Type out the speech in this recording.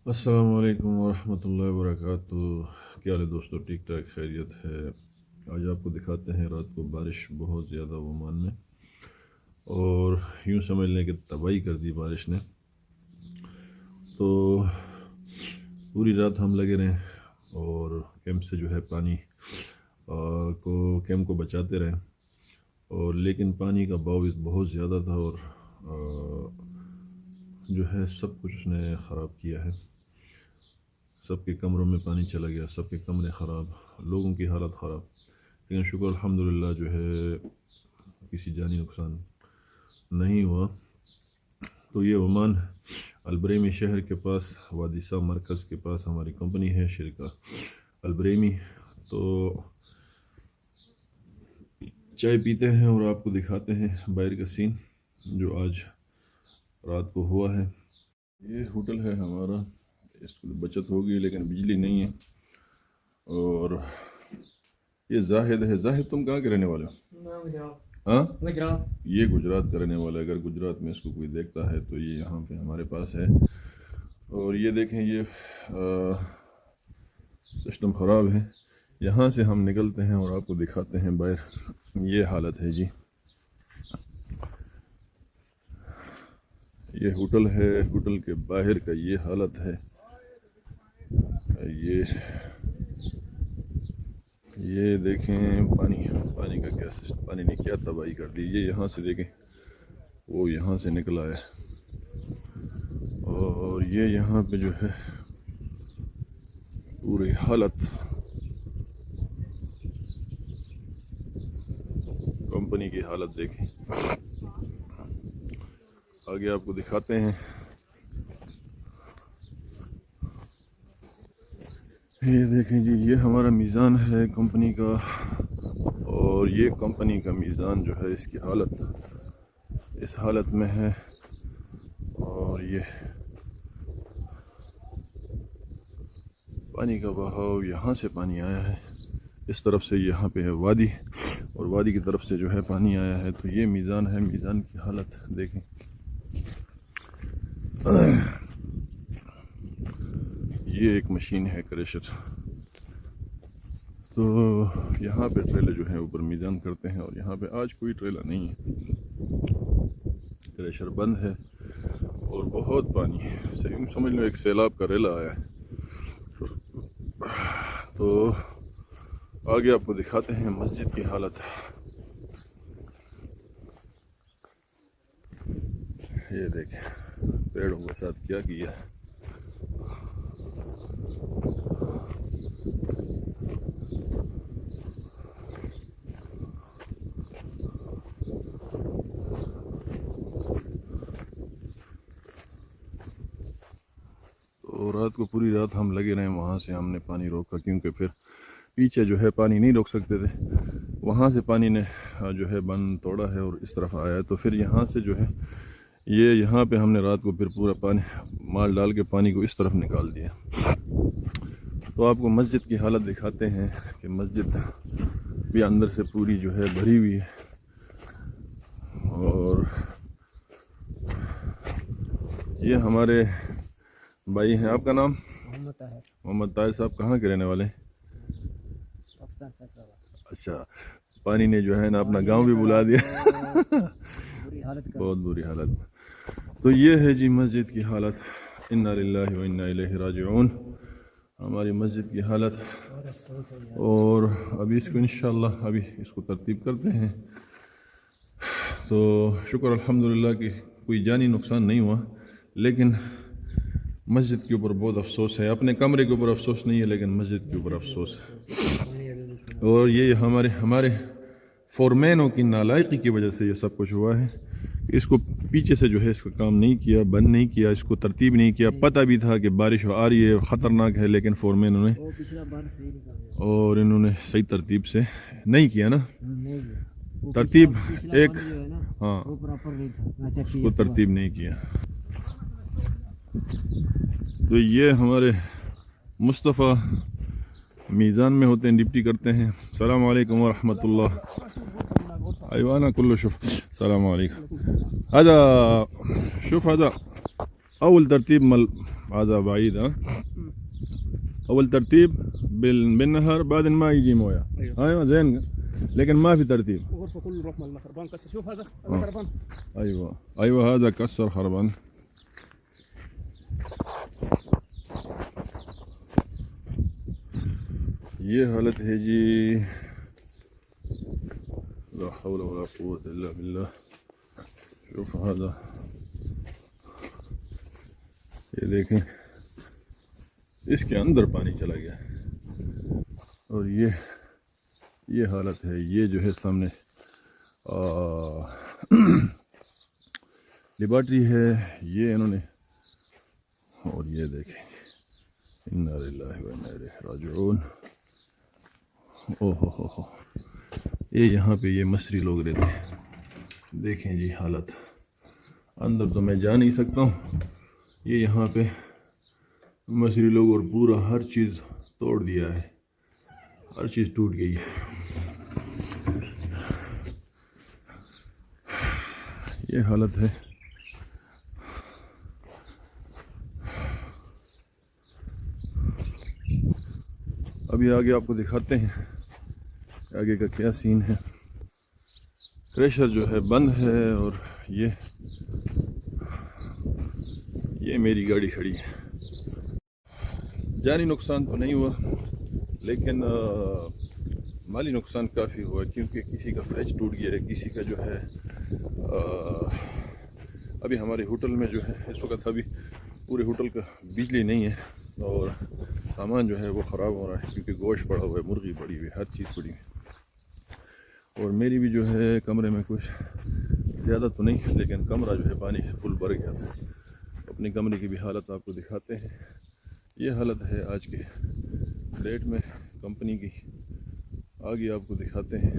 السلام علیکم ورحمۃ اللہ وبرکاتہ۔ کیا حال ہے دوستو؟ ٹھیک ٹھاک خیریت ہے؟ آج آپ کو دکھاتے ہیں رات کو بارش بہت زیادہ عمان میں، اور یوں سمجھ لیں کہ تباہی کر دی بارش نے۔ تو پوری رات ہم لگے رہے اور کیمپ سے جو ہے پانی کیمپ کو بچاتے رہے، اور لیکن پانی کا بہاؤ بہت زیادہ تھا، اور جو ہے سب کچھ اس نے خراب کیا ہے۔ سب کے کمروں میں پانی چلا گیا، سب کے کمرے خراب، لوگوں کی حالت خراب، لیکن شکر الحمدللہ جو ہے کسی جانی نقصان نہیں ہوا۔ تو یہ عمان البریمی شہر کے پاس وادی صاحب مرکز کے پاس ہماری کمپنی ہے، شرکہ البریمی۔ تو چائے پیتے ہیں اور آپ کو دکھاتے ہیں باہر کا سین جو آج رات کو ہوا ہے۔ یہ ہوٹل ہے ہمارا، اس کو بچت ہوگی لیکن بجلی نہیں ہے۔ اور یہ زاہد ہے۔ زاہد تم کہاں کے رہنے والے ہو؟ ہاں، یہ گجرات کا رہنے والا ہے۔ اگر گجرات میں اس کو کوئی دیکھتا ہے تو یہ یہاں پہ ہمارے پاس ہے۔ اور یہ دیکھیں، یہ سسٹم خراب ہے۔ یہاں سے ہم نکلتے ہیں اور آپ کو دکھاتے ہیں باہر، یہ حالت ہے جی۔ یہ ہوٹل ہے، ہوٹل کے باہر کا یہ حالت ہے۔ یہ دیکھیں پانی کا کیا سسٹم، پانی نے کیا تباہی کر دی۔ یہ یہاں سے دیکھیں، وہ یہاں سے نکلا ہے، اور یہ یہاں پہ جو ہے پوری حالت کمپنی کی حالت دیکھیں۔ آگے آپ کو دکھاتے ہیں۔ یہ دیکھیں جی، یہ ہمارا میزان ہے کمپنی کا، اور یہ کمپنی کا میزان جو ہے اس کی حالت اس حالت میں ہے۔ اور یہ پانی کا بہاؤ، یہاں سے پانی آیا ہے، اس طرف سے یہاں پہ ہے وادی، اور وادی کی طرف سے جو ہے پانی آیا ہے۔ تو یہ میزان ہے، میزان کی حالت دیکھیں۔ یہ ایک مشین ہے کریشر، تو یہاں پہ ٹریلر جو ہے اوپر میزان کرتے ہیں، اور یہاں پہ آج کوئی ٹریلر نہیں ہے، کریشر بند ہے، اور بہت پانی ہے، یوں سمجھ لو ایک سیلاب کا ریلا آیا ہے۔ تو آگے آپ کو دکھاتے ہیں مسجد کی حالت۔ یہ دیکھیں پیڑوں کے ساتھ کیا کیا ہے۔ تو رات کو پوری رات ہم لگے رہے، وہاں سے ہم نے پانی روکا، کیونکہ پھر پیچھے جو ہے پانی نہیں روک سکتے تھے، وہاں سے پانی نے جو ہے بند توڑا ہے اور اس طرف آیا ہے۔ تو پھر یہاں سے جو ہے یہ یہاں پہ ہم نے رات کو پھر پورا پانی مال ڈال کے پانی کو اس طرف نکال دیا۔ تو آپ کو مسجد کی حالت دکھاتے ہیں کہ مسجد بھی اندر سے پوری جو ہے بھری ہوئی ہے۔ اور یہ ہمارے بھائی ہیں، آپ کا نام؟ محمد طاہر صاحب، کہاں کے رہنے والے؟ اچھا، پانی نے جو ہے نا اپنا گاؤں بھی بلا دیا، بہت بری حالت۔ تو یہ ہے جی مسجد کی حالت، انا للہ و انا الیہ راجعون، ہماری مسجد کی حالت۔ اور ابھی اس کو انشاءاللہ ابھی اس کو ترتیب کرتے ہیں۔ تو شکر الحمدللہ کہ کوئی جانی نقصان نہیں ہوا، لیکن مسجد کے اوپر بہت افسوس ہے۔ اپنے کمرے کے اوپر افسوس نہیں ہے، لیکن مسجد کے اوپر افسوس ہے۔ اور یہ ہمارے فورمینوں کی نالائقی کی وجہ سے یہ سب کچھ ہوا ہے۔ اس کو پیچھے سے جو ہے اس کا کام نہیں کیا، بند نہیں کیا، اس کو ترتیب نہیں کیا۔ پتہ بھی تھا کہ بارش آ رہی ہے، خطرناک ہے، لیکن فورمینوں نے اور انہوں نے صحیح ترتیب سے نہیں کیا نا، ترتیب ایک، ہاں اس کو ترتیب نہیں کیا۔ تو یہ ہمارے مصطفیٰ میزان میں ہوتے ہیں، ڈپٹی کرتے ہیں۔ السلام علیکم ورحمۃ اللہ۔ ایوانا کلو شوف، السلام علیکم۔ هذا شوف، هذا أول ترتيب مال هذا بعيد ها. اول ترتيب بالنهر بعدين ما يجي مويه. ايوه زين، لكن ما في ترتيب. غرفه كله نروح من الخربان كسر. شوف هذا خربان. ايوه هذا كسر خربان. یہ حالت ہے جی، لا حول ولا قوة الا بالله. شوف هذا، یہ دیکھیں اس کے اندر پانی چلا گیا، اور یہ حالت ہے. یہ جو ہے سامنے لیبارٹری ہے، یہ انہوں نے، اور یہ دیکھیں انا للہ و انا الیہ راجعون. اوہ یہ یہاں پہ یہ مصری لوگ رہتے ہیں. دیکھیں جی حالت، اندر تو میں جا نہیں سکتا ہوں. یہ یہاں پہ مصری لوگ، اور پورا ہر چیز توڑ دیا ہے، ہر چیز ٹوٹ گئی ہے. یہ حالت ہے. ابھی آگے آپ کو دکھاتے ہیں آگے کا کیا سین ہے. کریشر جو ہے بند ہے، اور یہ میری گاڑی کھڑی ہے. جانی نقصان تو نہیں ہوا، لیکن مالی نقصان کافی ہوا، کیونکہ کسی کا فریج ٹوٹ گیا ہے، کسی کا جو ہے ابھی ہمارے ہوٹل میں جو ہے اس وقت ابھی پورے ہوٹل کا بجلی نہیں ہے، اور سامان جو ہے وہ خراب ہو رہا ہے، کیونکہ گوشت پڑا ہوا ہے، مرغی پڑی ہوئی ہے، ہر چیز پڑی ہوئی ہے. اور میری بھی جو ہے کمرے میں کچھ زیادہ تو نہیں، لیکن کمرہ جو ہے پانی فل بھر گیا تھا. اپنے کمرے کی بھی حالت آپ کو دکھاتے ہیں. یہ حالت ہے آج کے ڈیٹ میں کمپنی کی. آگے آپ کو دکھاتے ہیں.